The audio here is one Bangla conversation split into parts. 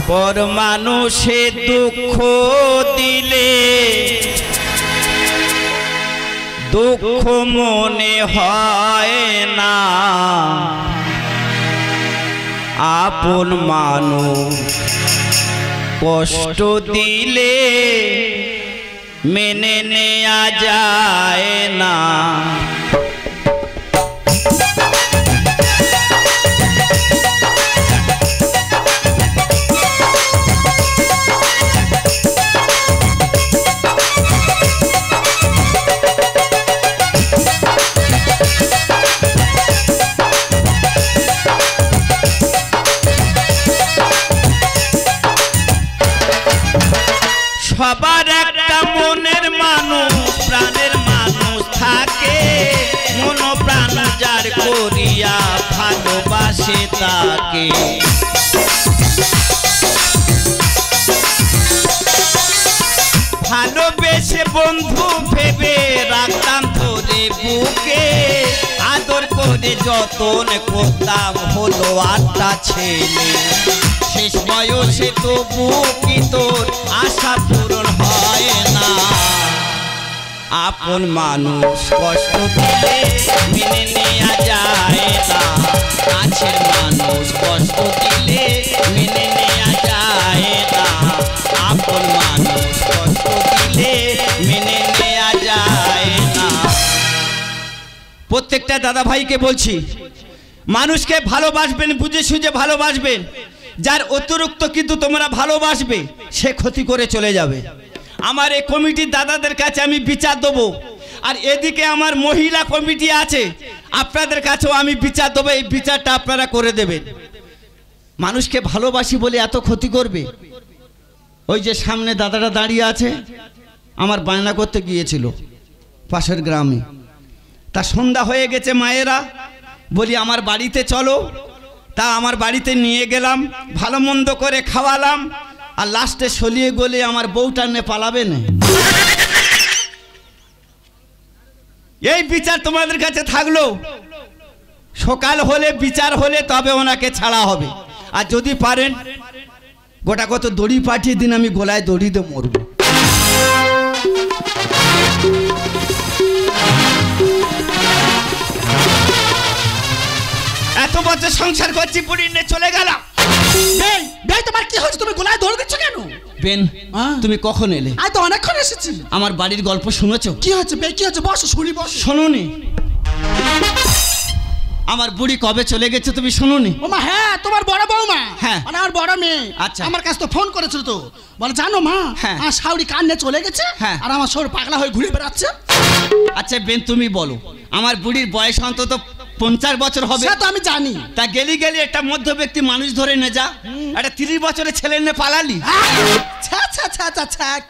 পর মানুষে দুঃখ দিলে দুঃখ মনে হয় না, আপন মানুষ কষ্ট দিলে মেনে নেওয়া যায় না। সবার একটা মনের মানুষ, প্রাণের মানুষ থাকে, মন প্রাণ যার করিয়া ভালোবাসে তাকে। ভালোবেসে বন্ধু ভেবে রাখতাম ধরে বুকে, আদর করে যতন করতাম হলো 8টা ছেলে। শেষ বয়সে তবু কি তোর আশা পূরণ হয় না, আপন মানুষ কষ্ট দিলে মেনে নেওয়া যায় না, কাছের মানুষ কষ্ট দিলে মেনে নেওয়া যায় না, আপন মানুষ কষ্ট দিলে মেনে নেওয়া যায় না। প্রত্যেকটা দাদা ভাইকে বলছি, মানুষকে ভালোবাসবেন, বুঝে সুঝে ভালোবাসবেন। যার অতিরিক্ত কিন্তু তোমরা ভালোবাসবে সে ক্ষতি করে চলে যাবে। আমার এই কমিটির দাদাদের কাছে আমি বিচার দেবো, আর এদিকে আমার মহিলা কমিটি আছে, আপনাদের কাছেও আমি বিচার দেবো। এই বিচারটা আপনারা করে দেবেন। মানুষকে ভালোবাসি বলে এত ক্ষতি করবে। ওই যে সামনে দাদাটা দাঁড়িয়ে আছে, আমার বায়না করতে গিয়েছিল পাশের গ্রামে, তা সন্ধ্যা হয়ে গেছে, মায়েরা বলি আমার বাড়িতে চলো। তা আমার বাড়িতে নিয়ে গেলাম, ভালো মন্দ করে খাওয়ালাম, আর লাস্টে সলিয়ে গলে আমার বউটা নে পালাবে না। এই বিচার তোমাদের কাছে থাকলো, সকাল হলে বিচার হলে তবে ওনাকে ছাড়া হবে। আর যদি পারেন গোটা কত দড়ি পাঠিয়ে দিন, আমি গলায় দড়ি দিয়ে মরবো। এত বছর সংসার করছি, বুড়ি নিয়ে চলে গেলাম। তোমার কি হয়েছে? তুমি গলায় ধরে দিচ্ছ কেন? বেন, তুমি কখন এলে? আমি তো অনেকক্ষণ এসেছি। আমার বাড়ির গল্প শুনেছো? কি হয়েছে বে? কি হয়েছে? বসো, শুনি বসো। শোনোনি আমার বুড়ি কবে চলে গেছে তুমি শোনোনি? ও মা, হ্যাঁ তোমার বড় বৌমা, হ্যাঁ মানে আমার বড় মেয়ে। আচ্ছা, আমার কাছে তো ফোন করেছিল, তো বলে জানো মা, হ্যাঁ শাউরি কান্নে চলে গেছে, হ্যাঁ, আর আমার শরীর পাগলা হয়ে ঘুরে বেড়াচ্ছে। আচ্ছা বেন, তুমি বলো, আমার বুড়ির বয়স অন্তত 50 বছর হবে। সে তো আমি জানি। তা গেলি গেলি একটা মধ্য ব্যক্তি মানুষ ধরে নে যা, একটা 30 বছরের ছেলে নিয়ে পালালি।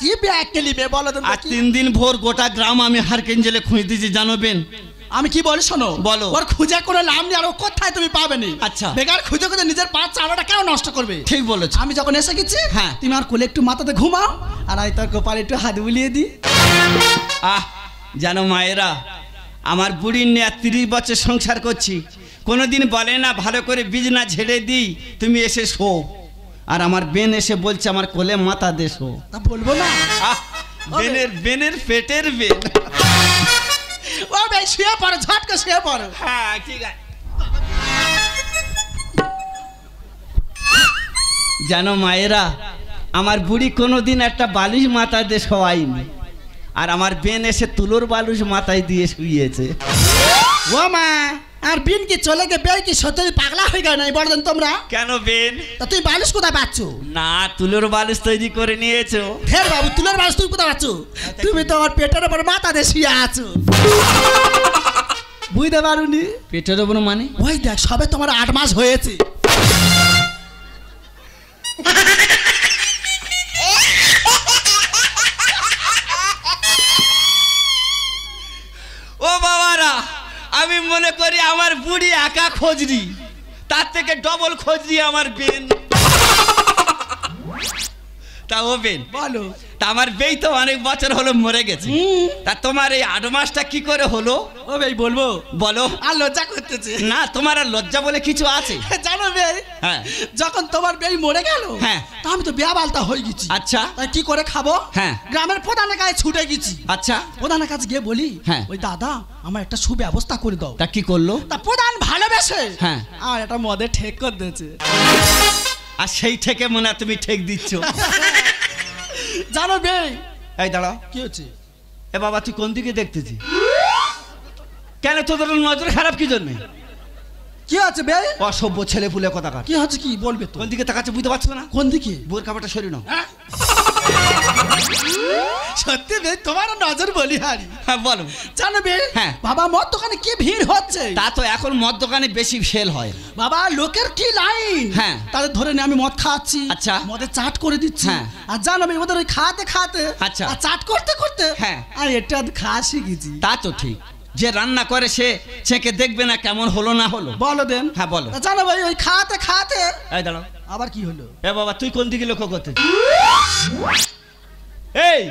কি ব্যাগ কেলিবে বলো তো? আর 3 দিন ভোর গোটা গ্রাম আমি হারকেঞ্জেলে খুঁজে দিয়েছি, জানোবেন? আমি কি বলি শোনো, বলো। ওর খুঁজে কোনো লাভ নেই, আর ও কোথায় তুমি পাবে না। আচ্ছা, বেকার খুঁজে খুঁজে নিজের পা চামড়াটা কেন নষ্ট করবে? ঠিক বলেছো। আমি যখন এসে গেছি, হ্যাঁ, তুমি আর কোলে একটু মাথাতে ঘুমাও, আর আমি তোর কপালে একটু হাত বুলিয়ে দিই। জানো মায়েরা, আমার বুড়ির নিয়ে 30 বছর সংসার করছি, কোনোদিন বলে না ভালো করে বিছনা ঝেড়ে দিই, তুমি এসে শো। আর আমার বেন এসে বলছে আমার কোলে মাথা দে শো। তা বলবো না? বেনের পেটের বেন। ও ভাই শুয়ে পড়ো, ঝটকে শুয়ে পড়ো। হ্যাঁ ঠিক আছে। জানো মায়েরা, আমার বুড়ি কোনোদিন একটা বালিশ মাথায় দিয়ে শোয়াইনি, আর আমার বেন এসে তুলোর বালিশ মাথায় দিয়ে শুয়েছে। ও মা, আর বিন কি চলে গে বে কি সত্যি পাগলা হয়ে গেল না বড়জন তোমরা? কেন বেন? তা তুই বালিশ কোথায় পাচ্ছ? না, তুলোর বালিশ তৈরি করে নিয়েছো। ফের বাবু, তুলোর বালিশ তুই কোথায় পাচ্ছ? তুমি তো আমার পেটের উপর মাথা দিয়ে শুয়ে আছো, বুঝতে পারুনি? পেটের উপর মানে? ওই দেখ, সবে তোমার 8 মাস হয়েছে। ও বাবারা, আমি মনে করি আমার বুড়ি একা খোঁজরি, তার থেকে ডবল খোঁজরি আমার বেন। তা ও বেন বলো। তা আমার বেই তো অনেক বছর হলো মরে গেছে, তা তোমার এই 8 মাসটা কি করে হলো? ও ভাই বলবো? বলো। আর লজ্জা করতেছে না, তোমার আর লজ্জা বলে কিছু আছে? জানো ভাই, হ্যাঁ, যখন তোমার বেই মরে গেল, হ্যাঁ, তা আমি তো বিয়া বালতা হয়ে গেছি। আচ্ছা, তাই কি করে খাবো? হ্যাঁ, গ্রামের প্রধানের কাছে ছুটে গেছি। আচ্ছা, প্রধানের কাছে গিয়ে বলি, হ্যাঁ, ওই দাদা আমার একটা সুব্যবস্থা করে দাও। তা কি করলো? তা প্রধান ভালোবেসে, হ্যাঁ, আর একটা মদে ঠেক করে দিয়েছে। আর সেই থেকে মনে হয় তুমি ঠেক দিচ্ছ। জানো বে, এই দাঁড়াও, কি হচ্ছে? এ বাবা তুই কোন দিকে দেখতেছিস? কেন তোদের নজর খারাপ কি জন্য? কি আছে বে? অসভ্য ছেলে পুলে কথা কাট। কি হচ্ছে কি বলবে তো? কোন দিকে তাকাচ্ছে বুঝতে পারছো না? কোন দিকে? বোর কাপড়টা সরি নাও। সত্যি বে, তোমার নজর বলি হারি। হ্যাঁ বলো। জানো বে, হ্যাঁ, বাবা মদ দোকানে কি ভিড় হচ্ছে। তা তো এখন মদ দোকানে বেশি সেল হয় বাবা, লোকের কি লাইন। হ্যাঁ, তাদের ধরে নিয়ে আমি মদ খাচ্ছি, আচ্ছা, মদে চাট করে দিচ্ছি। হ্যাঁ, আর জানো বে, ওদের ওই খাতে খাতে, আচ্ছা, আর চাট করতে করতে, হ্যাঁ, আর এটা খাওয়া শিখেছি। তা তো ঠিক, যে রান্না করে সে চেকে দেখবে না কেমন হলো না হলো। বলো দেন। হ্যাঁ বলো। জানো ভাই, ওই খাতে খাতে, এই দাঁড়াও, আবার কি হলো? এ বাবা তুই কোন দিকে লক্ষ্য করতেছিস? এই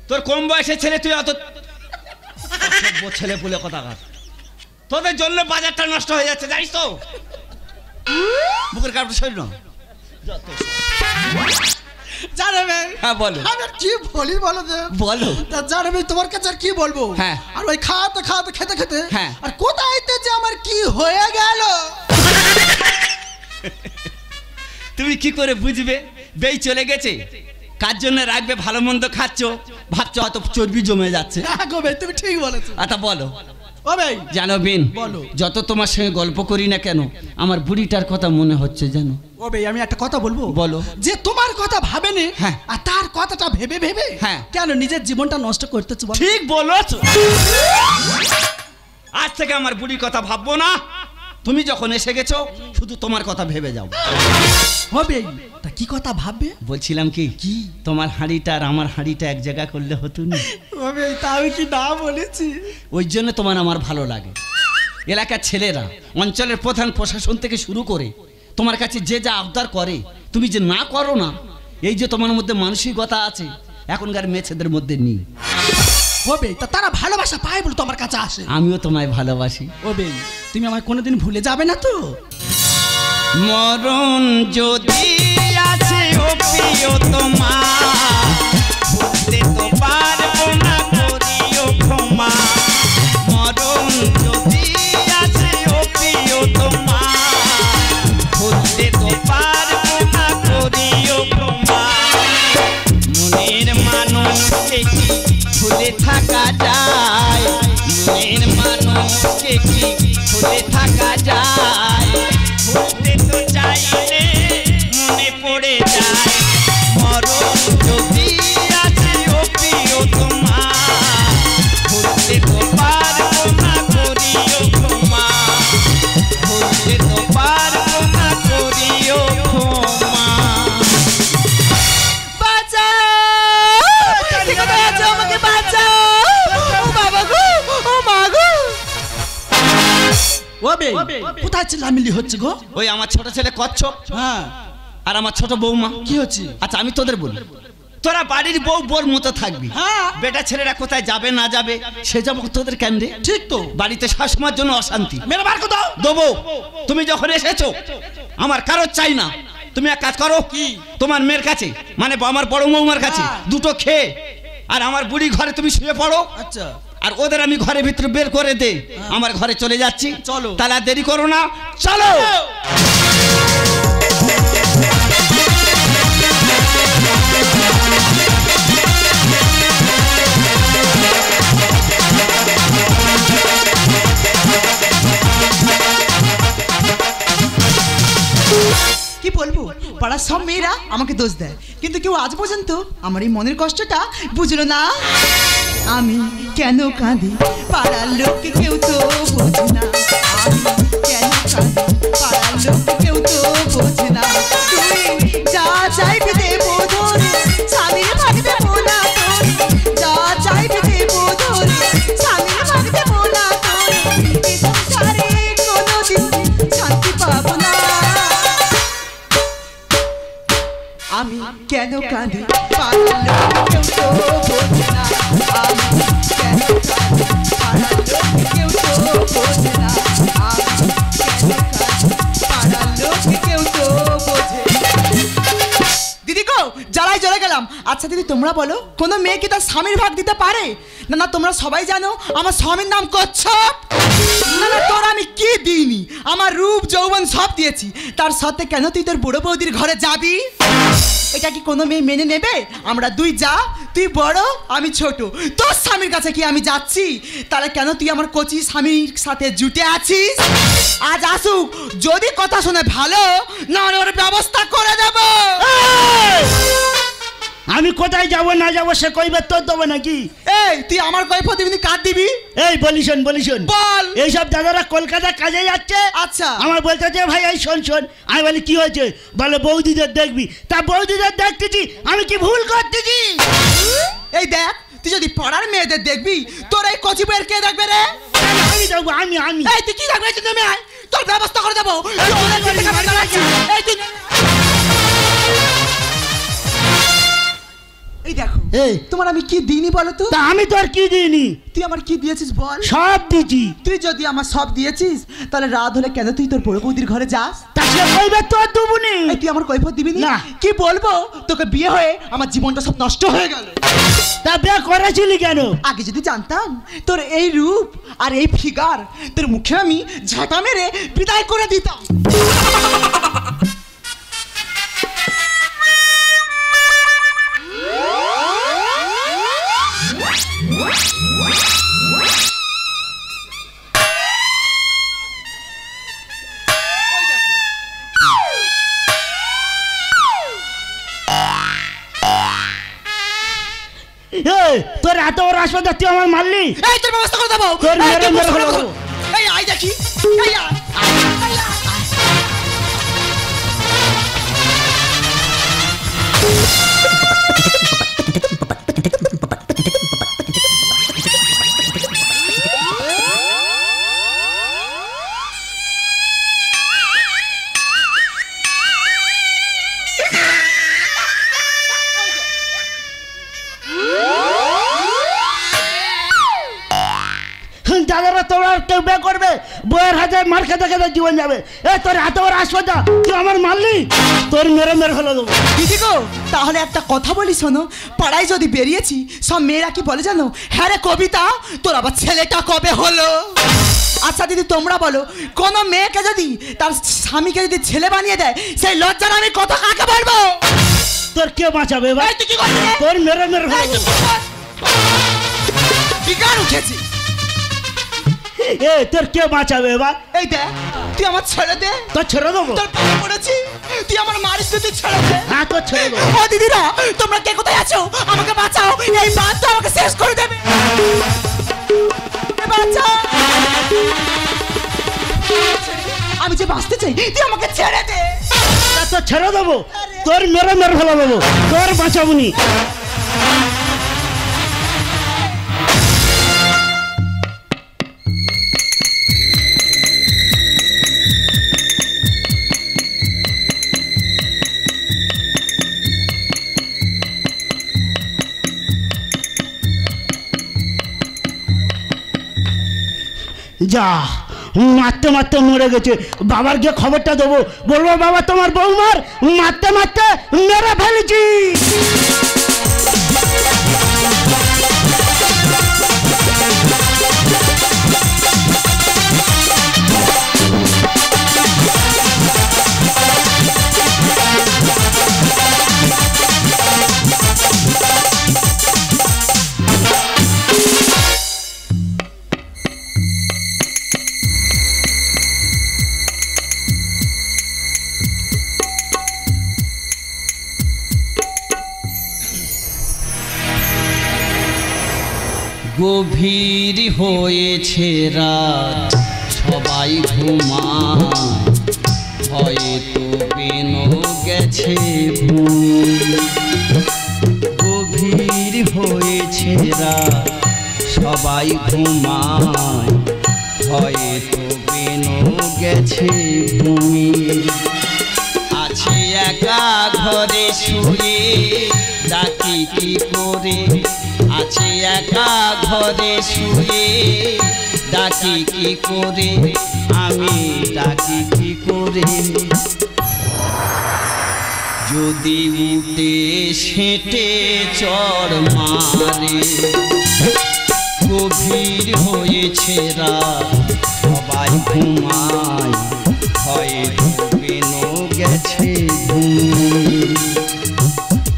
তোর কম বয়সের ছেলে, তুই অত ছেলে পুলে কথা কাট। তোদের জন্য বাজারটা নষ্ট হয়ে যাচ্ছে জানিস তো। বুকের কাপড় সরি না। জানো ভাই, হ্যাঁ বলো। আমি আর কি বলি বলো দে। বলো। তা জানো ভাই, তোমার কাছে আর কি বলবো? হ্যাঁ, আর ওই খাতে খাতে খেতে খেতে, হ্যাঁ, আর কোথায় তো যে আমার কি হয়ে গেল। তুমি কি করে বুঝবে? বেই চলে গেছে, কার জন্য রাখবে? ভালো মন্দ খাচ্ছ, ভাবছো হয়তো চর্বি জমে যাচ্ছে। হ্যাঁ গো ভাই, তুমি ঠিক বলেছো। আচ্ছা বলো। ও ভাই জানো বিন, বলো। যত তোমার সঙ্গে গল্প করি না কেন, আমার বুড়িটার কথা মনে হচ্ছে জানো। ও ভাই, আমি একটা কথা বলবো? বলো। যে তোমার কথা ভাবেনি, হ্যাঁ, আর তার কথাটা ভেবে ভেবে, হ্যাঁ, কেন নিজের জীবনটা নষ্ট করতেছো? ঠিক বলেছো। আজ থেকে আমার বুড়ির কথা ভাববো না। তুমি যখন এসে গেছো, শুধু তোমার কথা ভেবে যাও। হবে তা কি কথা ভাববে? বলছিলাম কি, কি তোমার হাঁড়িটা আর আমার হাঁড়িটা এক জায়গা করলে হতো না? হবে তা আমি কি না বলেছি? ওই জন্য তোমার আমার ভালো লাগে। এলাকার ছেলেরা, অঞ্চলের প্রধান প্রশাসন থেকে শুরু করে তোমার কাছে যে যা আবদার করে, তুমি যে না করো না, এই যে তোমার মধ্যে মানসিকতা আছে, এখনকার মেয়েছেদের মধ্যে নেই। হবে তা তারা ভালোবাসা পায় বলে তোমার কাছে আসে। আমিও তোমায় ভালোবাসি। হবে তুমি আমায় কোনোদিন ভুলে যাবে না তো? মরণ যদি আছে ও প্রিয় তোমার, ভুলতে তো পারবো না, করিও ক্ষমা। মরণ যদি আছে ও প্রিয় তোমার, ভুলতে তো পারবো না, করিও ক্ষমা। মনের মানুষকে কি ভুলে থাকা যায়? মনের মানুষকে কি ভুলে থাকা যায়? ভুলতে তো চাইলে মনে পড়ে যায়। মরণ যদি আছে ও প্রিয় তোমার, ভুলতে তো পারবো না, করিও ক্ষমা। ভুলতে তো পারবো না, করিও ক্ষমা। আমাকে বাঁচাও, ও বাবা গো, ও মা গো। ওবে কোথায় চিল্লামিল্লি হচ্ছে গো? ওই আমার ছোট ছেলে কচ্ছপ, হ্যাঁ, আর আমার ছোট বৌমা। কি হচ্ছে? আচ্ছা আমি তোদের বলি, তোরা বাড়ির বউ বোর মতো থাকবি। হ্যাঁ, বেটা ছেলেরা কোথায় যাবে না যাবে সে যাবো তোদের কেন রে? ঠিক তো। বাড়িতে সবসময়ের জন্য অশান্তি। মেরে বার কর দাও। দেবো। তুমি যখন এসেছো, আমার কারো চাই না। তুমি এক কাজ করো, কি তোমার মেয়ের কাছে, মানে আমার বড় বৌমার কাছে দুটো খেয়ে, আর আমার বুড়ি ঘরে তুমি শুয়ে পড়ো। আচ্ছা, আর ওদের আমি ঘরের ভিতরে বের করে দে, আমার ঘরে চলে যাচ্ছি। চলো। তাহলে আর দেরি করো না, চলো। কি বলবো, পাড়ার সব মেয়েরা আমাকে দোষ দেয়, কিন্তু কেউ আজ পর্যন্ত আমার এই মনের কষ্টটা বুঝলো না। আমি কেন কাঁদি পাড়ার লোককে কেউ তো বোঝে না। আমি কেন কাঁদি পাড়ার লোককে কেউ তো বোঝে না। তুই যা চাইবি দেবো ধরে, স্বামীর ভাগতে বলা তোর। যা চাইবি দেবো ধরে, স্বামীর ভাগতে বলা তোর। এই সংসারে কোনোদিন শান্তি পাবো না। আমি কেন কাঁদি পাড়ার লোক কেউ তো বোঝে না আমি কেন কাঁদি পাড়ার লোক কেউ তো বোঝে না আমি কেন কাঁদি পাড়ার লোক কেউ তো বোঝে দিদি গো জ্বালাই জ্বলে গেলাম আচ্ছা দিদি তোমরা বলো কোনো মেয়ে কি তার স্বামীর ভাগ দিতে পারে না না তোমরা সবাই জানো আমার স্বামীর নাম কচ্ছপ না না তোর আমি কি দিইনি আমার রূপ যৌবন সব দিয়েছি তার সাথে কেন তুই তোর বুড়ো বৌদির ঘরে যাবি এটা কি কোনো মেয়ে মেনে নেবে আমরা দুই যা তুই বড় আমি ছোট তোর স্বামীর কাছে কি আমি যাচ্ছি তাহলে কেন তুই আমার কচি স্বামীর সাথে জুটে আছিস আজ আসুক যদি কথা শুনে ভালো না ওর ব্যবস্থা করে দেব আমি কোথায় যাব না যাব সে কইবে তোর দেবো নাকি এই তুই আমার কৈফত দিবি কার দিবি এই বলিশন বলিশন বল এইসব দাদারা কলকাতা কাজে যাচ্ছে আচ্ছা আমার বলতে যে ভাই এই শোন শোন আমি বলি কি হয়েছে বলে বৌদিদের দেখবি তা বৌদিদের দেখতেছি আমি কি ভুল করতেছি এই দেখ তুই যদি পাড়ার মেয়েদের দেখবি তোর এই কচি বইয়ের কে দেখবে রে আমি দেখবো আমি এই তুই কি দেখবে তুমি আয় তোর ব্যবস্থা করে দেবো এই তুই এই দেখো এই তোমার আমি কি দিইনি বলো তো তা আমি তো আর কি দিইনি তুই আমার কি দিয়েছিস বল সব দিছি তুই যদি আমার সব দিয়েছিস তাহলে রাত হলে কেন তুই তোর বড় বৌদির ঘরে যাস তা সে কইবে তোর দুবুনি এই তুই আমার কৈফত দিবি না। কি বলবো তোকে বিয়ে হয়ে আমার জীবনটা সব নষ্ট হয়ে গেল তা বিয়ে করেছিলি কেন আগে যদি জানতাম তোর এই রূপ আর এই ফিগার তোর মুখে আমি ঝাঁটা মেরে বিদায় করে দিতাম তোর এত বড় হাসপাতাল তুই আমার মারলি এই তোর ব্যবস্থা করে দেবো তোর মেরে মেরে হলো এই আই দেখি এই আয় দাদারা তোরা কেউ বে করবে বইয়ের হাতে মার খেতে খেতে জীবন যাবে এ তোর এত বড় হাসপাতাল তুই আমার মারলি তোর মেরে মেরে ফেলে দেবো দিদি গো তাহলে একটা কথা বলি শোনো পাড়ায় যদি বেরিয়েছি সব মেয়েরা কি বলে জানো হ্যাঁ রে কবিতা তোর আবার ছেলেটা কবে হলো আচ্ছা দিদি তোমরা বলো কোন মেয়েকে যদি তার স্বামীকে যদি ছেলে বানিয়ে দেয় সেই লজ্জার আমি কথা কাকে বলবো তোর কে বাঁচাবে ভাই এই তুই কি করছিস রে? তোর মেরে মেরে এই ফেলে তুই দেবো কি কর? বিকার উঠেছি এ তোর কে বাঁচাবে এবার এই দেখ তুই আমার ছেড়ে দে তোর ছেড়ে দেবো তোর পায়ে পড়েছি তুই আমার মারিস তুই ছেড়ে দে হ্যাঁ তোর ছেড়ে দেবো ও দিদিরা তোমরা কে কোথায় আছো আমাকে বাঁচাও এই বাঁধ তো আমাকে শেষ করে দেবে বাঁচাও আমি যে বাঁচতে চাই তুই আমাকে ছেড়ে দে তা তোর ছেড়ে দেবো তোর মেরে মেরে ফেলে দেবো তোর বাঁচাবনি যা মারতে মারতে মরে গেছে বাবার গিয়ে খবরটা দেবো বলবো বাবা তোমার বৌমার মারতে মারতে মেরে ফেলেছি গভীর হয়েছে রাত সবাই ঘুমায় হয়তো বেনো গেছে ঘুম গভীর হয়েছে রাত সবাই ঘুমায় হয়তো বেনো গেছে ঘুমিয়ে আছে একা ঘরে কি করে আছে একা ঘরে শুয়ে ডাকি কি করে আমি ডাকি কি করে যদি উঠে সেটে চড় মারে গভীর হয়েছে রাত সবাই ঘুমায় হয়তো বেনো গেছে ঘুম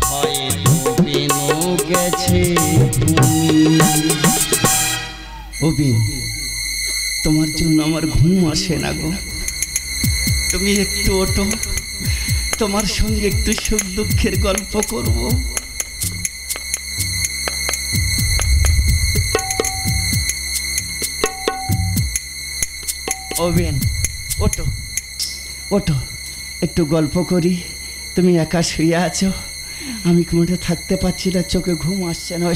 হয়তো বেনো গেছে ঘুম তোমার জন্য আমার ঘুম আসে না গো তুমি একটু ওঠো তোমার সঙ্গে একটু সুখ দুঃখের গল্প করব ওবেন ওঠো ওঠো একটু গল্প করি তুমি একা শুয়ে আছো আমি কোমরে থাকতে পারছি না চোখে ঘুম আসছে না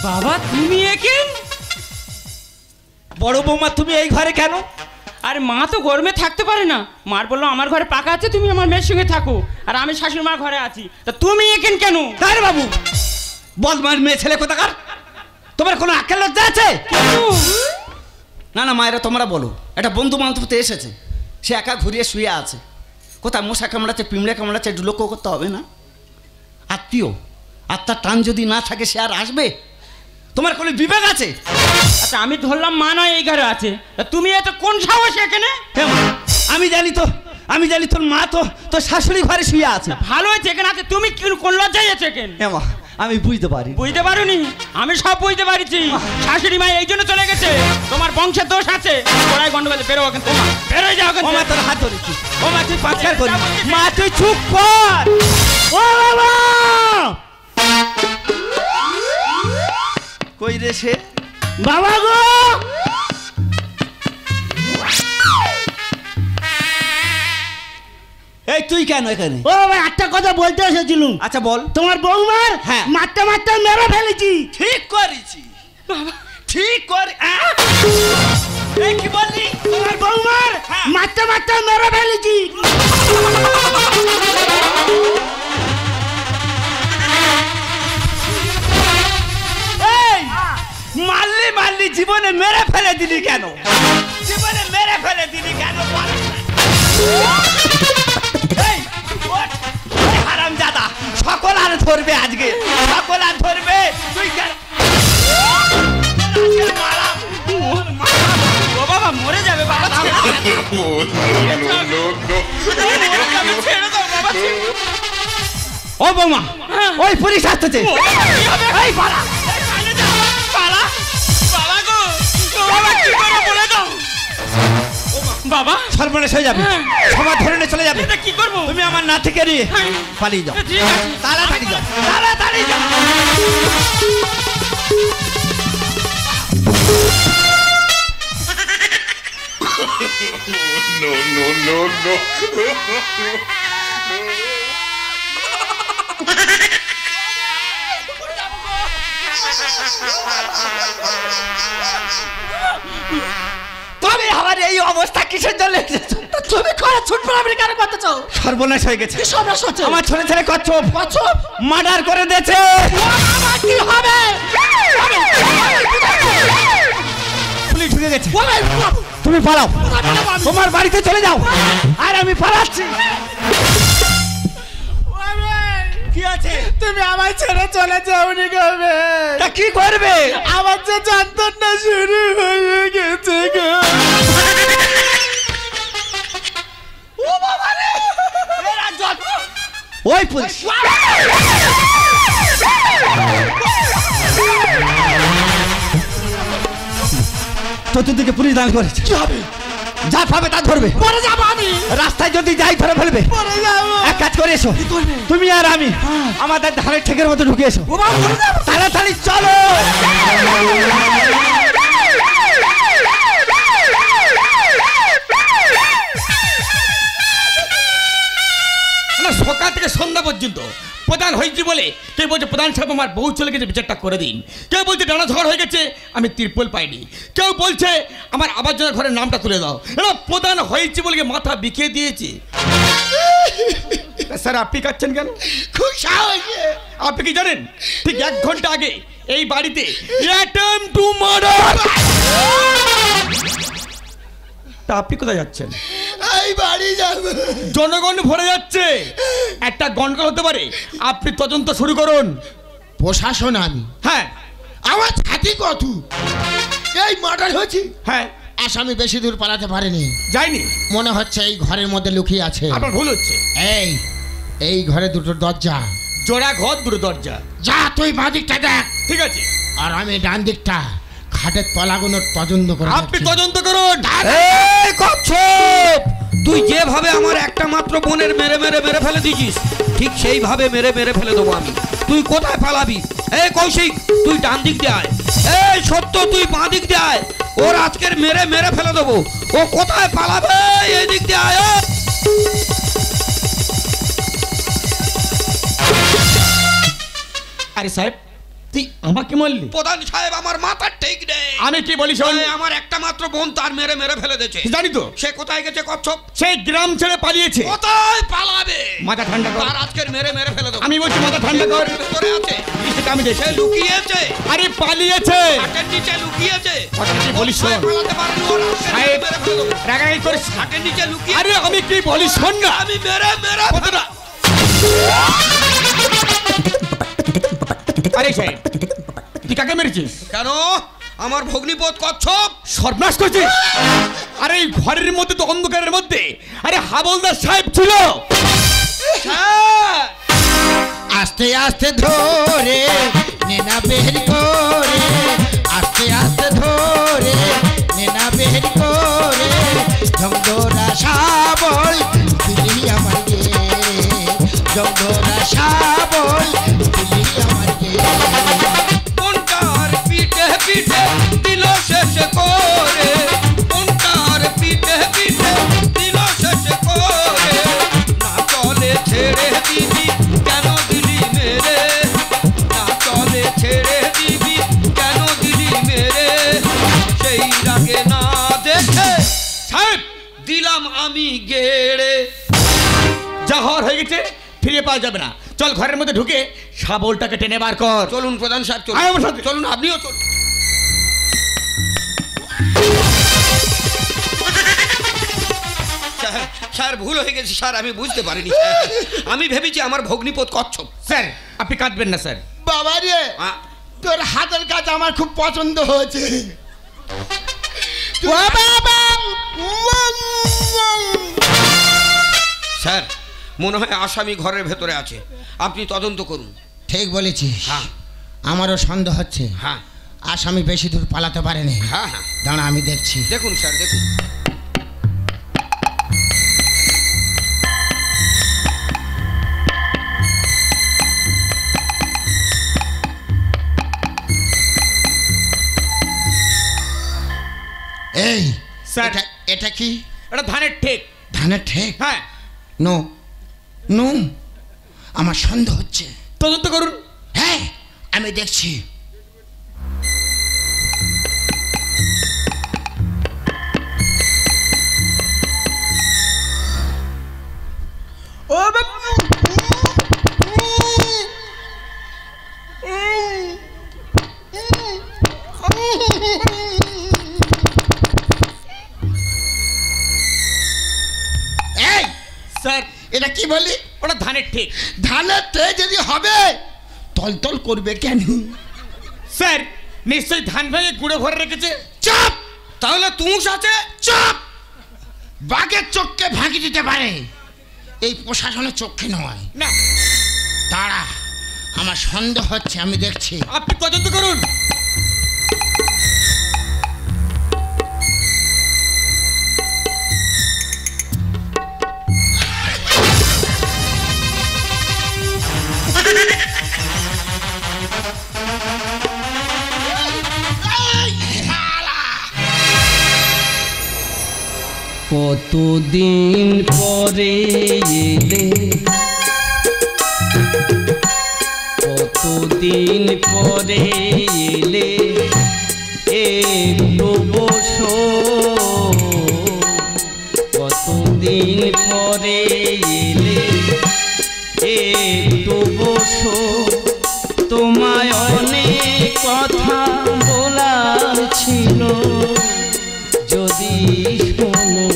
বাবা তুমি একে বড় বৌমা তুমি এই ঘরে কেন আরে মা তো গরমে থাকতে পারে না মার বললো আমার ঘরে পাকা আছে তুমি আমার মেয়ের সঙ্গে থাকো আর আমি শাশুড়ি মার ঘরে আছি তা তুমি এখানে কেন আরে বাবু বদমার মেয়ে ছেলে কোথাকার তোমার কোনো আক্কেল লজ্জা আছে না না মায়েরা তোমরা বলো একটা বন্ধু বান্ধব তো এসেছে সে একা ঘুরিয়ে শুয়ে আছে কোথায় মশা কামড়াচ্ছে পিমড়ে কামড়াচ্ছে একটু লক্ষ্য করতে হবে না আত্মীয় আত্মার টান যদি না থাকে সে আর আসবে তোমার কোনো বিবেক আছে আচ্ছা আমি ধরলাম মা নয় এই ঘরে আছে তা তুমি এত কোন সাহস এখানে হ্যাঁ মা, আমি জানি তোর মা তো তোর শাশুড়ি ঘরে শুয়ে আছে ভালো হয়েছে এখানে আছে তুমি কি কোন লজ্জায় আছো এখানে হ্যাঁ মা, আমি বুঝতে পারি বুঝতে পারোনি আমি সব বুঝতে পারছি শাশুড়ি মা এই জন্য চলে গেছে তোমার বংশের দোষ আছে ওরাই গন্ডগোলে বেরো ওখান থেকে বেরো যাও ওখান মা থেকে। তোর হাত ধরেছি ও মা তুই পাচার করি মা তুই চুপ কর ও বাবা কই রে সে বাবা গো এই তুই কেন এখানে ও বাবা একটা কথা বলতে এসেছিলুম আচ্ছা বল তোমার বৌমার হ্যাঁ। মারতে মারতে মেরে ফেলেছি ঠিক করেছি ঠিক করে এই কি বললি তোমার বৌমার হ্যাঁ। মারতে মারতে মেরে ফেলেছি এই মারলি জীবনে মেরে ফেলে দিলি কেন জীবনে মেরে ফেলে দিলি কেন বল এই ওঠ, ওই হারামজাদা সকল আর ধরবে আজকে সকল আর ধরবে তুই কেন আজকে মারাম। ও বাবা মরে যাবে বাবা ছেড়ে দাও বাবা ও বৌমা ওই পুলিশ আসতেছে এই পালা পালা বাবা গো ও বাবা কি করে বলে দাও বাবা সর্বনাশ হয়ে যাবে হ্যাঁ। সবার ধরে নিয়ে চলে যাবে এটা কি করবো তুমি আমার না থেকে নিয়ে হ্যাঁ। পালিয়ে যাও ঠিক আছে তাড়াতাড়ি যাও তাড়াতাড়ি যাও No, no, no, no. তুমি আমার এই অবস্থা কিসের জন্য এসেছো? তুমি করে ছুটবে আমি কেন করতে চাও সর্বনাশ হয়ে গেছে কি সর্বনাশ হচ্ছে? আমার ছেলে ছেলে কচ্ছপ কচ্ছপ? মার্ডার করে দিয়েছে আমার কি হবে পুলিশ ঢুকে গেছে তুমি পালাও তোমার বাড়িতে চলে যাও আর আমি পালাচ্ছি কি আছে তুমি আমার ছেড়ে চলে যাওনি কবে তা কি করবে আমার যে যন্ত্রণা শুরু হয়ে গেছে গো ওই পুলিশ চতুর্দিকে পুলিশ দান করেছে কি হবে যা পাবে তা ধরবে পরে যাবো আমি রাস্তায় যদি যাই ধরে ফেলবে পরে যাবো এক কাজ করে এসো করবে? তুমি আর আমি আমাদের ধানের ঠেকের মতো ঢুকে এসো ও বাবা পরে যাবো তাড়াতাড়ি চলো না সকাল থেকে সন্ধ্যা পর্যন্ত প্রধান হয়েছি বলে কেউ বলছে প্রধান সাহেব আমার বউ চলে গেছে বিচারটা করে দিন কেউ বলছে ডানা ঝড় হয়ে গেছে আমি তিরপল পাইনি কেউ বলছে আমার আবাসযোজনা ঘরের নামটা তুলে দাও না প্রধান হয়েছি বলে মাথা বিকিয়ে দিয়েছে স্যার আপনি কাচ্ছেন কেন? খুব সাহস। আপনি কি জানেন ঠিক 1 ঘন্টা আগে এই বাড়িতে অ্যাটেম্প টু মার্ডার। তা আপনি কোথায় যাচ্ছেন? এই বাড়ি যাবো। জনগণ ভরে যাচ্ছে, একটা গন্ডগোল হতে পারে, আপনি তদন্ত শুরু করুন। প্রশাসন আমি, হ্যাঁ আমার ছাতি কত, এই মার্ডার হয়েছে, হ্যাঁ আসামি বেশি দূর পালাতে পারেনি, যাইনি, মনে হচ্ছে এই ঘরের মধ্যে লুকিয়ে আছে। আপনার ভুল হচ্ছে। এই ঘরে দুটো দরজা, জোড়া ঘর, দুটো দরজা। যা তুই বাঁ দিকটা দেখ, ঠিক আছে, আর আমি ডান দিকটা খাটের তলাগুলো তদন্ত করে আপনি দেখছি। তদন্ত করুন। এই কচ্ছপ, তুই যেভাবে আমার একটা মাত্র বোনের মেরে মেরে মেরে ফেলে দিছিস, ঠিক সেইভাবে মেরে মেরে ফেলে দেবো আমি। তুই কোথায় পালাবি? এই কৌশিক, তুই ডান দিক দিয়ে আয়। এই সত্য, তুই বাঁ দিক দিয়ে আয়। ওর আজকের মেরে মেরে ফেলে দেবো। ও কোথায় পালাবে? এই দিক দিয়ে আয়। আরে সাহেব, তুই আমাকে মারলি? প্রধান সাহেব, আমার মাথার ঠিক নেই। আমি কি বলি শোন, আমার একটা মাত্র বোন তার মেরে মেরে ফেলে দিয়েছে। জানি তো। সে কোথায় গেছে কচ্ছপ? সেই গ্রাম ছেড়ে পালিয়েছে। কোথায় পালাবে? মাথা ঠান্ডা কর। তার আজকের মেরে মেরে ফেলে দেবো। আমি বলছি মাথা ঠান্ডা কর। ভেতরে আছে, সেটা আমি দেখি। সে লুকিয়েছে। আরে পালিয়েছে। হাটের নিচে লুকিয়েছে। কথা কি বলিস শোন। পালাতে পারেনি, ওর আজকের সাহেব, মেরে ফেলে দেবো। রাগারাগি করিস না। হাটের নিচে লুকিয়ে। আরে আমি কি বলি শোন না। আমি মেরে মেরে কথাটা। আরে সাহেব, তুই কাকে মেরেছিস? কেন? আমার ভগ্নিপথ কচ্ছপ। সর্বনাশ করছিস। আরে এই ঘরের মধ্যে তো অন্ধকারের মধ্যে আরে হাবলদার সাহেব ছিল। হ্যাঁ, আস্তে আস্তে ধরে নেনা বের করে, আস্তে আস্তে ধরে নেনা বের করে, জঙ্গরা শাবল দিলি আমার গে, জঙ্গরা শাবল দিলি আমার গে। কোনটার পিঠে পিঠে দিল শেষ করে, কোনটার পিঠে পিঠে দিল শেষ করে, না চলে ছেড়ে দিবি কেন দিলি মেরে, না চলে ছেড়ে দিবি কেন দিলি মেরে, সেই রাগে না দেখে সাহেব, দিলাম আমি গেড়ে। যা হওয়ার হয়ে গেছে, ফিরে পাওয়া যাবে না। চল ঘরের মধ্যে ঢুকে শাবলটাকে টেনে বার কর। চলুন প্রধান সাহেব, চলুন। আয় আমার সাথে। চলুন, আপনিও চলুন। স্যার, ভুল হয়ে গেছে স্যার, আমি বুঝতে পারিনি স্যার। আমি ভেবেছি আমার ভগ্নিপথ কচ্ছপ। স্যার, আপনি কাঁদবেন না স্যার। বাবা রে, আ- তোর হাতের কাজ আমার খুব পছন্দ হয়েছে। স্যার, মনে হয় আসামি ঘরের ভেতরে আছে, আপনি তদন্ত করুন। ঠিক বলেছিস, হ্যাঁ আমারও সন্দেহ হচ্ছে হ্যাঁ আসামি বেশি দূর পালাতে পারেনি। হ্যাঁ হ্যাঁ, দাঁড়া আমি দেখছি। দেখুন স্যার, দেখুন। এই স্যার। এটা কি? এটা ধানের ঠেক। ধানের ঠেক? হ্যাঁ, নো নো, আমার সন্দেহ হচ্ছে। তদন্ত করুন। হ্যাঁ, আমি দেখছি। ও বাবু, এই স্যার, এটা কি বললি? ওটা ধানের ঠেক। ধানের ঠেক যদি হবে তলতল করবে কেন? স্যার, নিশ্চয়ই ধান ভেঙে গুঁড়ো ভরে রেখেছে। চুপ! তাহলে তুষ আছে। চুপ! বাঘের চোখকে ভাঙি দিতে পারে, এই প্রশাসনের চোখে নয়। না, দাঁড়া, আমার সন্দেহ হচ্ছে, আমি দেখছি। আপনি তদন্ত করুন। কতদিন পরে এলে, কতদিন পরে এলে, একটু বসো, কতদিন পরে এলে, একটু বসো, তোমায় অনেক কথা বলার ছিল, যদি শোনো।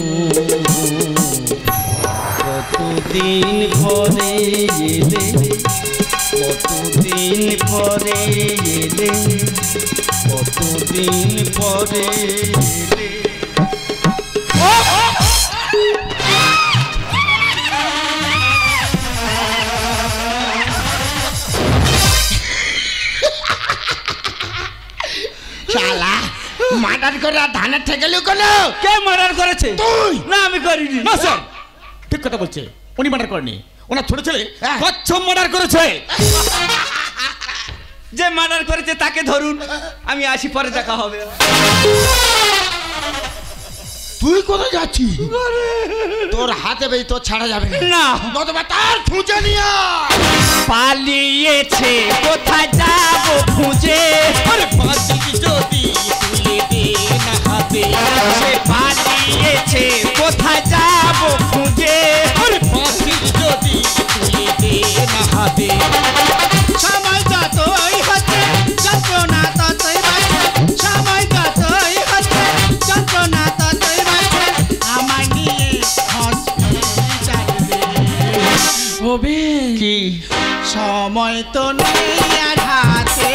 কতদিন পরে এলে, কতদিন পরে এলে, কতদিন পরে এলে। শালা মার্ডার করে ধানের থেকে লুকানো। কে মার্ডার করেছে? তুই। না, আমি করিনি। না স্যার, ঠিক কথা বলছে, উনি মার্ডার করেনি, ওনার ছোট ছেলে হ্যাঁ। কচ্ছপ মার্ডার করেছে। যে মার্ডার করেছে তাকে ধরুন, আমি আসি, পরে দেখা হবে। তুই কোথায় যাচ্ছিস? তোর হাতে বেই তোর ছাড়া যাবে না। না, নতুবা তার খুঁজে নিয়ে পালিয়েছে, কোথায় যাব খুঁজে? আরে ফাঁসি যদি তুলে দে না হাতে, সে পালিয়েছে, কোথায় যাব খুঁজে? আরে ফাঁসি যদি তুলে দে না হাতে। সময় যতই হচ্ছে যন্ত্রণা ততই বাড়ছে, সময় যতই হচ্ছে যন্ত্রণা ততই বাড়ছে, আমার নিয়ে হসপিটালে হবে কি সময় তো নেই আর হাতে,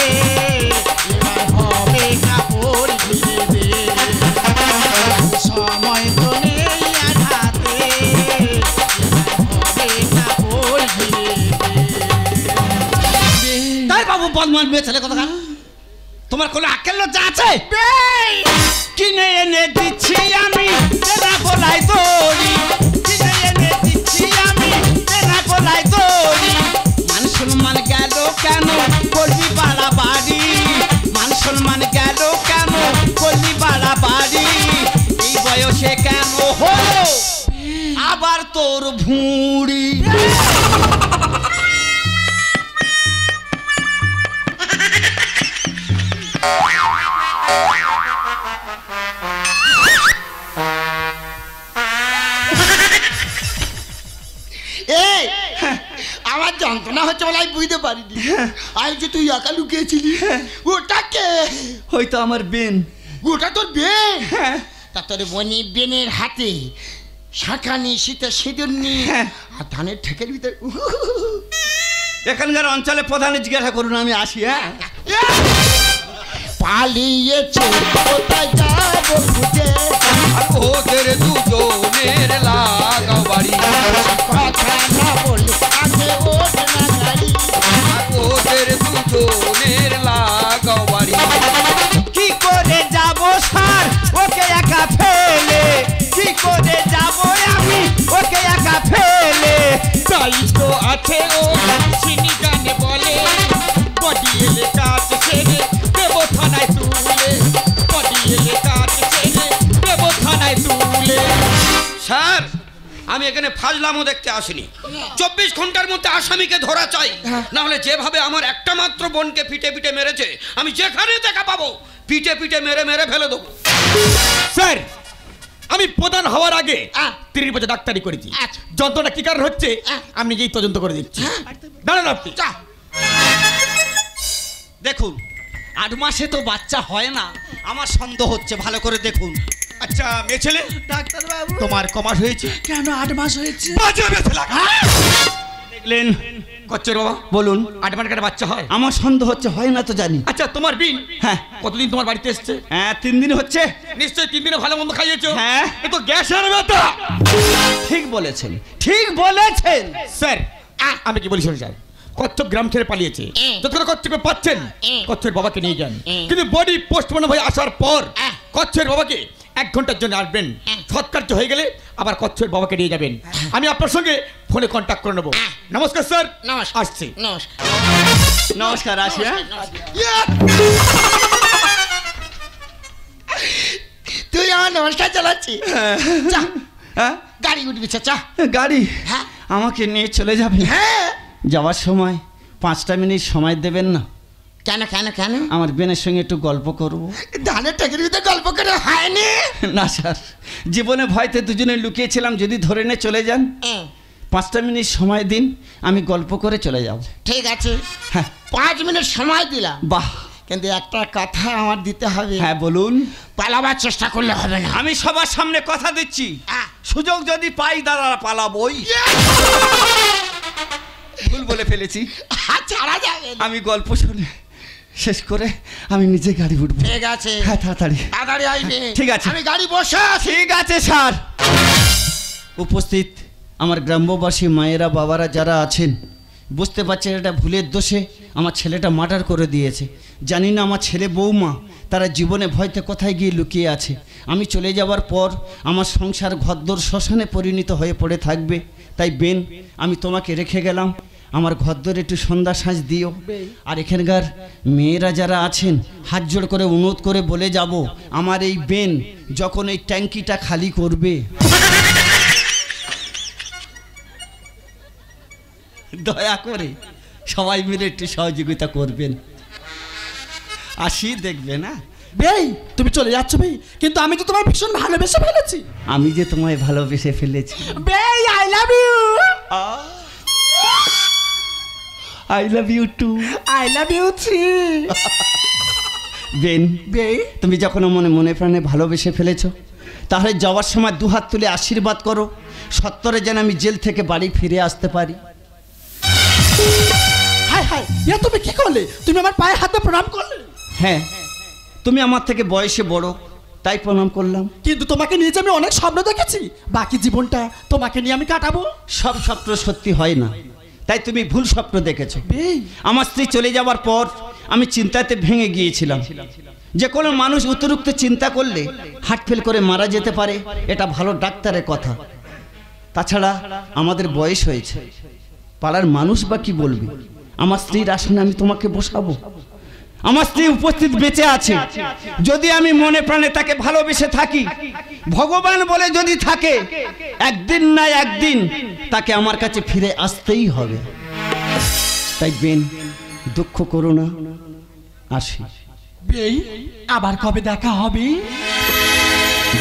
এবার হবে কাপড় ঘিরে দে। সময় তো নেই আর হাতে, এবার হবে কাপড় ঘিরে দে। তাই বাবু বদমান মেয়ে ছেলে কথা, তোমার কোনো আক্কেল লজ্জা আছে? কিনে এনে দিচ্ছি আমি তেনা গলায় দড়ি, কিনে এনে দিচ্ছি আমি তেনা গলায় দড়ি। মান সম্মান গেল কেন করবি বাড়াবাড়ি, মান সম্মান গেল কেন করবি বাড়াবাড়ি। এই বয়সে কেন হলো আবার তোর ভুঁড়ি? এই আমার যন্ত্রণা হচ্ছে বলে আমি বুঝতে পারিনি। আমি যে তুই একা লুকিয়েছিলি, ওটাকে হয়তো আমার বেন। ওটা তোর বেন? হ্যাঁ। তা তোর বনি বেনের হাতে শাঁখানি শীতে সিঁদুর নি হ্যাঁ। আর ধানের ঠেকের ভিতরে এখানকার অঞ্চলে প্রধানে জিজ্ঞাসা করুন, আমি আসি। হ্যাঁ, পালিয়েছে, কোথায় যাবো খুঁজে? আর ওদের দুজনের লাগাও বাড়ি, কথা না বলে আগে ওঠ না গাড়ি। আর ওদের দুজনের লাগাও বাড়ি। কি করে যাব স্যার ওকে একা ফেলে, কি করে যাব আমি ওকে একা ফেলে? তাই তো আছে ও চিনি গানে বলে, বডি এলে কাজ ছেড়ে দেবো থানায় তুলে, বডি এলে কাজ ছেড়ে দেবো থানায় তুলে। স্যার, আমি এখানে ফাজলামো দেখতে আসিনি। 24 ঘন্টার মধ্যে আসামিকে ধরা চাই, না হলে যেভাবে আমার একটা মাত্র বোনকে পিটে পিটে মেরেছে, আমি যেখানে দেখা পাবো পিটে পিটে মেরে মেরে ফেলে দেবো। স্যার, আমি প্রধান হওয়ার আগে আহ। 30 বছর ডাক্তারি করেছি, আচ্ছা। যন্ত্রণা কি কারণ হচ্ছে আহ। আমি নিজেই তদন্ত করে দিচ্ছি। দাঁড়ান আপনি। দেখুন, 8 মাসে তো বাচ্চা হয় না, আমার সন্দেহ হচ্ছে, ভালো করে দেখুন। আচ্ছা মেয়ে ছেলে, ডাক্তার বাবু, তোমার কমাস হয়েছে? কেন 8 মাস হয়েছে? বাজে মেয়ে ছেলে। দেখলেন? কচ্ছের বাবা, বলুন। 8 মাস কাটা বাচ্চা হয়? আমার সন্দেহ হচ্ছে, হয় না তো জানি। আচ্ছা তোমার বিন হ্যাঁ। কতদিন তোমার বাড়িতে এসছে? হ্যাঁ, 3 দিন হচ্ছে। নিশ্চয়ই 3 দিনে ভালো মন্দ খাইয়েছো। হ্যাঁ। এ তো গ্যাসের ব্যথা। ঠিক বলেছেন, ঠিক বলেছেন। স্যার, আমি কি বলি শুনুন স্যার, কচ্ছপ গ্রাম ছেড়ে পালিয়েছে, যতক্ষণ কচ্ছপকে পাচ্ছেন কচ্ছের বাবাকে নিয়ে যান, কিন্তু বডি পোস্টমর্টম হয়ে আসার পর কচ্ছের বাবাকে 1 ঘন্টার জন্য আসবেন, সৎকার্য হয়ে গেলে আবার কচ্ছের বাবাকে নিয়ে যাবেন। আমি আপনার সঙ্গে ফোনে কন্ট্যাক্ট করে নেবো। নমস্কার স্যার। নমস্কার। আসছি। নমস্কার। নমস্কার, আসি। হ্যাঁ, তুই আমার নমস্কার চালাচ্ছি। চা, হ্যাঁ, গাড়ি উঠবি চা। গাড়ি হ্যাঁ। আমাকে নিয়ে চলে যাবেন? হ্যাঁ। যাওয়ার সময় 5টা মিনিট সময় দেবেন না? কেন কেন কেন? আমার বোনের সঙ্গে একটু গল্প করব। ধানের ঠেকের ভিতরে গল্প করে হয়নি। না স্যার, জীবনে ভয়তে দুজনে লুকিয়েছিলাম, যদি ধরে নিয়ে চলে যান 5টা মিনিট সময় দিন, আমি গল্প করে চলে যাব। ঠিক আছে, হ্যাঁ 5 মিনিট সময় দিলাম, বাহ। কিন্তু একটা কথা আমার দিতে হবে। হ্যাঁ বলুন। পালাবার চেষ্টা করলে হবে না। আমি সবার সামনে কথা দিচ্ছি, সুযোগ যদি পাই দাদা পালাবই। ভুল বলে ফেলেছি, ছাড়া যাবে না। আমি গল্প শুনে শেষ করে আমি নিজে গাড়ি উঠবো। ঠিক আছে, হ্যাঁ তাড়াতাড়ি তাড়াতাড়ি আইবে। ঠিক আছে। আমি গাড়ি বসে আছি। ঠিক আছে স্যার। উপস্থিত আমার গ্রাম্যবাসী মায়েরা বাবারা যারা আছেন, বুঝতে পারছেন এটা ভুলের দোষে আমার ছেলেটা মার্ডার করে দিয়েছে। জানি না আমার ছেলে বৌমা তারা জীবনে ভয়তে কোথায় গিয়ে লুকিয়ে আছে। আমি চলে যাওয়ার পর আমার সংসার ঘরদোর শ্মশানে পরিণত হয়ে পড়ে থাকবে। তাই বেন, আমি তোমাকে রেখে গেলাম, আমার ঘরদোর একটু সন্ধ্যা সাজ দিও। আর এখানকার মেয়েরা যারা আছেন হাত জোড় করে অনুরোধ করে বলে যাব, আমার এই বেন যখন এই ট্যাঙ্কিটা খালি করবে, দয়া করে সবাই মিলে একটু সহযোগিতা করবেন। আসি দেখবে না। বেই তুমি চলে যাচ্ছ বেই, কিন্তু আমি তো তোমায় ভীষণ ভালোবেসে ফেলেছি। আমি যে তোমায় ভালোবেসে ফেলেছি। Bae I love you. I love you too. I love you three. Ben, bae তুমি যখন মনে মনে প্রাণে ভালোবেসে ফেলেছো, তাহলে যাওয়ার সময় দুহাত তুলে আশীর্বাদ করো, সত্তরে যেন আমি জেল থেকে বাড়ি ফিরে আসতে পারি। হাই হাই, ইয়া তুমি কি করলে? তুমি আমার পায়ে হাতে প্রণাম করলে। হ্যাঁ, তুমি আমার থেকে বয়সে বড়, তাই প্রণাম করলাম। কিন্তু তোমাকে নিয়ে যে আমি অনেক স্বপ্ন দেখেছি, বাকি জীবনটা তোমাকে নিয়ে আমি কাটাবো। সব স্বপ্ন সত্যি হয় না, তাই তুমি ভুল স্বপ্ন দেখেছো। বেই আমার স্ত্রী চলে যাওয়ার পর আমি চিন্তাতে ভেঙে গিয়েছিলাম। যে কোনো মানুষ অতিরিক্ত চিন্তা করলে হার্ট ফেল করে মারা যেতে পারে, এটা ভালো ডাক্তারের কথা। তাছাড়া আমাদের বয়স হয়েছে, পাড়ার মানুষ বা কি বলবে? আমার স্ত্রীর আসনে আমি তোমাকে বসাবো। আমার স্ত্রী উপস্থিত বেঁচে আছে, যদি আমি মনে প্রাণে তাকে ভালোবেসে থাকি, ভগবান বলে যদি থাকে, একদিন না একদিন তাকে আমার কাছে ফিরে আসতেই হবে। তাই বেন, দুঃখ করো না, আসি। বেই আবার কবে দেখা হবে?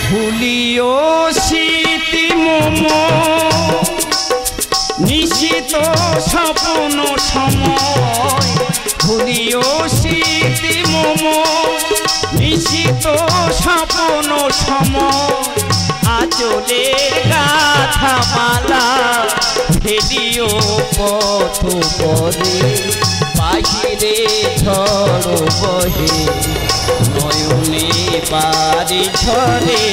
ভুলিও স্মৃতি মম নিশিত স্বপ্ন সময়, ভুলিও স্মৃতি মম নিশিত স্বপ্ন সময়, আচলের গাথা মালা ফেলিও পথ পরে, বাহিরে ঝড় বহে নয়নে বাড়ি ঝরে,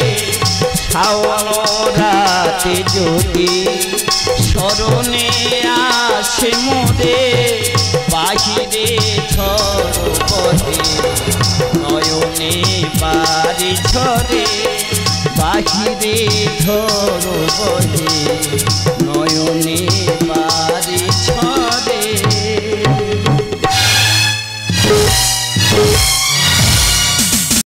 শাওন রাতে যদি স্মরণে আসে মোরে, বাহিরে ঝড় বহে নয়নে বাড়ি ঝরে, বাহিরে ঝড় বহে